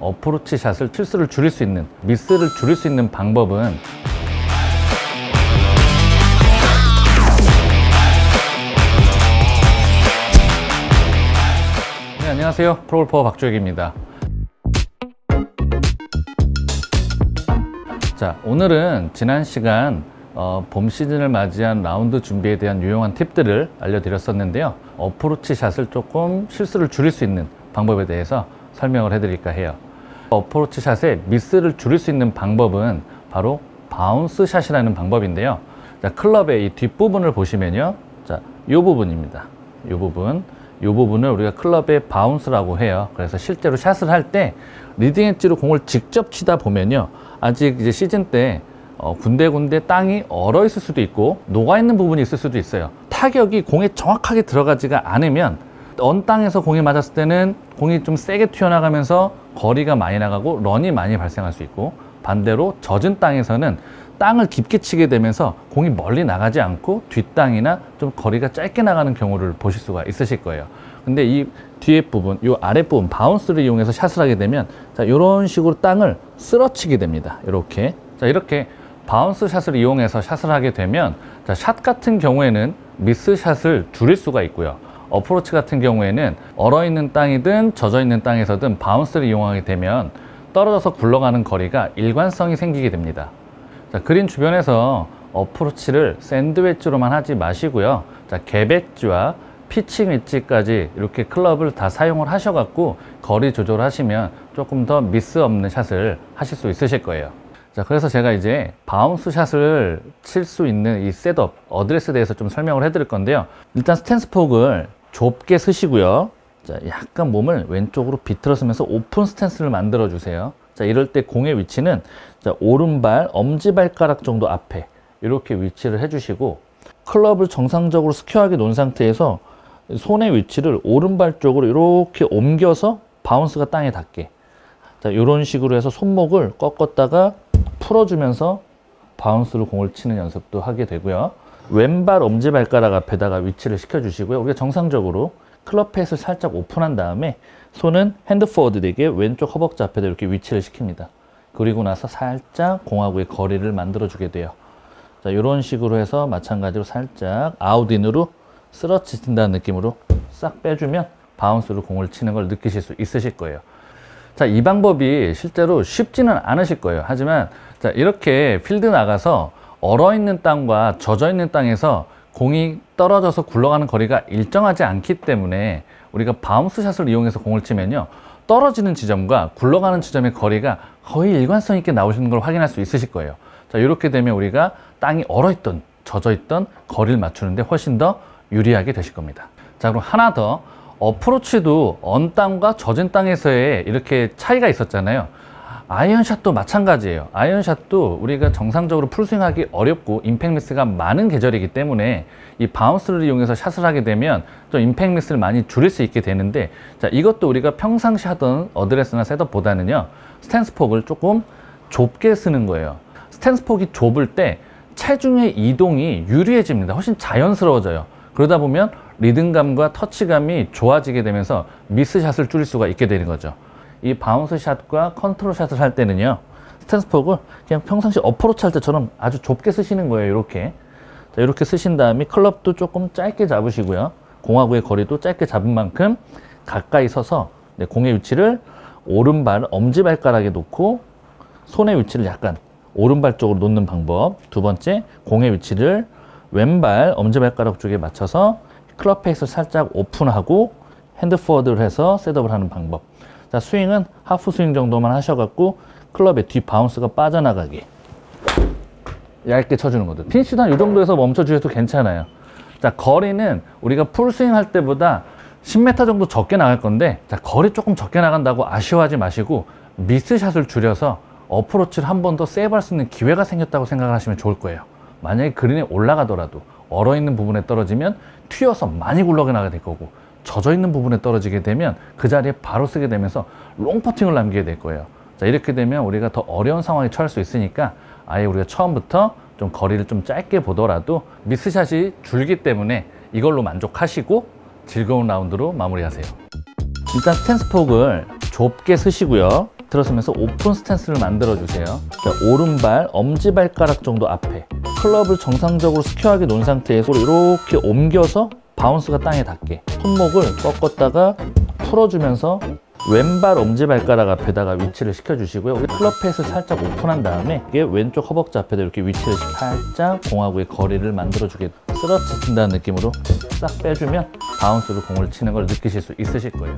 어프로치 샷을 실수를 줄일 수 있는, 미스를 줄일 수 있는 방법은 네, 안녕하세요. 프로골퍼 박주혁입니다. 자, 오늘은 지난 시간 봄 시즌을 맞이한 라운드 준비에 대한 유용한 팁들을 알려드렸었는데요. 어프로치 샷을 조금 실수를 줄일 수 있는 방법에 대해서 설명을 해드릴까 해요. 어프로치 샷의 미스를 줄일 수 있는 방법은 바로 바운스 샷이라는 방법인데요. 자, 클럽의 이 뒷부분을 보시면요. 자, 이 부분입니다. 이 부분을 우리가 클럽의 바운스라고 해요. 그래서 실제로 샷을 할 때 리딩 엣지로 공을 직접 치다 보면요. 아직 이제 시즌 때 군데군데 땅이 얼어 있을 수도 있고 녹아 있는 부분이 있을 수도 있어요. 타격이 공에 정확하게 들어가지가 않으면 언 땅에서 공이 맞았을 때는 공이 좀 세게 튀어나가면서 거리가 많이 나가고 런이 많이 발생할 수 있고, 반대로 젖은 땅에서는 땅을 깊게 치게 되면서 공이 멀리 나가지 않고 뒷땅이나 좀 거리가 짧게 나가는 경우를 보실 수가 있으실 거예요. 근데 이 뒤에 부분, 이 아랫부분 바운스를 이용해서 샷을 하게 되면 자, 이런 식으로 땅을 쓸어치게 됩니다. 이렇게. 자, 이렇게 바운스 샷을 이용해서 샷을 하게 되면 자, 샷 같은 경우에는 미스 샷을 줄일 수가 있고요. 어프로치 같은 경우에는 얼어있는 땅이든 젖어있는 땅에서든 바운스를 이용하게 되면 떨어져서 굴러가는 거리가 일관성이 생기게 됩니다. 자, 그린 주변에서 어프로치를 샌드 웨지로만 하지 마시고요. 자, 갭 웨지와 피칭 웨지까지 이렇게 클럽을 다 사용을 하셔갖고 거리 조절하시면 조금 더 미스 없는 샷을 하실 수 있으실 거예요. 자, 그래서 제가 이제 바운스 샷을 칠 수 있는 이 셋업, 어드레스에 대해서 좀 설명을 해드릴 건데요. 일단 스탠스 폭을 좁게 쓰시고요. 자, 약간 몸을 왼쪽으로 비틀어서면서 오픈 스탠스를 만들어 주세요. 자, 이럴 때 공의 위치는 자, 오른발 엄지발가락 정도 앞에 이렇게 위치를 해주시고, 클럽을 정상적으로 스퀘어하게 놓은 상태에서 손의 위치를 오른발 쪽으로 이렇게 옮겨서 바운스가 땅에 닿게, 자, 이런 식으로 해서 손목을 꺾었다가 풀어주면서 바운스로 공을 치는 연습도 하게 되고요. 왼발 엄지발가락 앞에다가 위치를 시켜주시고요. 우리가 정상적으로 클럽 페이스를 살짝 오픈한 다음에 손은 핸드 포워드 되게 왼쪽 허벅지 앞에다 이렇게 위치를 시킵니다. 그리고 나서 살짝 공하고의 거리를 만들어주게 돼요. 자, 이런 식으로 해서 마찬가지로 살짝 아웃인으로 쓰러진다는 느낌으로 싹 빼주면 바운스로 공을 치는 걸 느끼실 수 있으실 거예요. 자, 이 방법이 실제로 쉽지는 않으실 거예요. 하지만 자, 이렇게 필드 나가서 얼어있는 땅과 젖어있는 땅에서 공이 떨어져서 굴러가는 거리가 일정하지 않기 때문에 우리가 바운스 샷을 이용해서 공을 치면요, 떨어지는 지점과 굴러가는 지점의 거리가 거의 일관성 있게 나오시는 걸 확인할 수 있으실 거예요. 자, 이렇게 되면 우리가 땅이 얼어있던 젖어있던 거리를 맞추는데 훨씬 더 유리하게 되실 겁니다. 자, 그럼 하나 더, 어프로치도 언 땅과 젖은 땅에서의 이렇게 차이가 있었잖아요. 아이언샷도 마찬가지예요. 아이언샷도 우리가 정상적으로 풀스윙하기 어렵고 임팩트 미스가 많은 계절이기 때문에 이 바운스를 이용해서 샷을 하게 되면 좀 임팩트 미스를 많이 줄일 수 있게 되는데, 자, 이것도 우리가 평상시 하던 어드레스나 셋업보다는요, 스탠스 폭을 조금 좁게 쓰는 거예요. 스탠스 폭이 좁을 때 체중의 이동이 유리해집니다. 훨씬 자연스러워져요. 그러다 보면 리듬감과 터치감이 좋아지게 되면서 미스샷을 줄일 수가 있게 되는 거죠. 이 바운스 샷과 컨트롤 샷을 할 때는요, 스탠스 폭을 그냥 평상시 어프로치 할 때처럼 아주 좁게 쓰시는 거예요. 이렇게. 자, 이렇게 쓰신 다음에 클럽도 조금 짧게 잡으시고요. 공하고의 거리도 짧게 잡은 만큼 가까이 서서 공의 위치를 오른발 엄지발가락에 놓고 손의 위치를 약간 오른발 쪽으로 놓는 방법. 두 번째, 공의 위치를 왼발 엄지발가락 쪽에 맞춰서 클럽 페이스를 살짝 오픈하고 핸드 포워드를 해서 셋업을 하는 방법. 자, 스윙은 하프 스윙 정도만 하셔갖고 클럽의 뒷 바운스가 빠져나가게 얇게 쳐주는 거죠. 피니시도 한 이 정도에서 멈춰주셔도 괜찮아요. 자, 거리는 우리가 풀스윙 할 때보다 10m 정도 적게 나갈 건데, 자, 거리 조금 적게 나간다고 아쉬워하지 마시고 미스샷을 줄여서 어프로치를 한 번 더 세이브할 수 있는 기회가 생겼다고 생각을 하시면 좋을 거예요. 만약에 그린에 올라가더라도 얼어있는 부분에 떨어지면 튀어서 많이 굴러나가게 될 거고, 젖어있는 부분에 떨어지게 되면 그 자리에 바로 쓰게 되면서 롱퍼팅을 남기게 될 거예요. 자, 이렇게 되면 우리가 더 어려운 상황에 처할 수 있으니까 아예 우리가 처음부터 좀 거리를 좀 짧게 보더라도 미스샷이 줄기 때문에 이걸로 만족하시고 즐거운 라운드로 마무리하세요. 일단 스탠스 폭을 좁게 쓰시고요. 들어서면서 오픈 스탠스를 만들어 주세요. 자, 오른발 엄지발가락 정도 앞에 클럽을 정상적으로 스퀘어하게 놓은 상태에서 이렇게 옮겨서 바운스가 땅에 닿게 손목을 꺾었다가 풀어주면서 왼발 엄지발가락 앞에다가 위치를 시켜주시고요. 우리 클럽 페이스를 살짝 오픈한 다음에 이게 왼쪽 허벅지 앞에다 이렇게 위치를 살짝 공하고의 거리를 만들어주게 쓰러친다는 느낌으로 싹 빼주면 바운스로 공을 치는 걸 느끼실 수 있으실 거예요.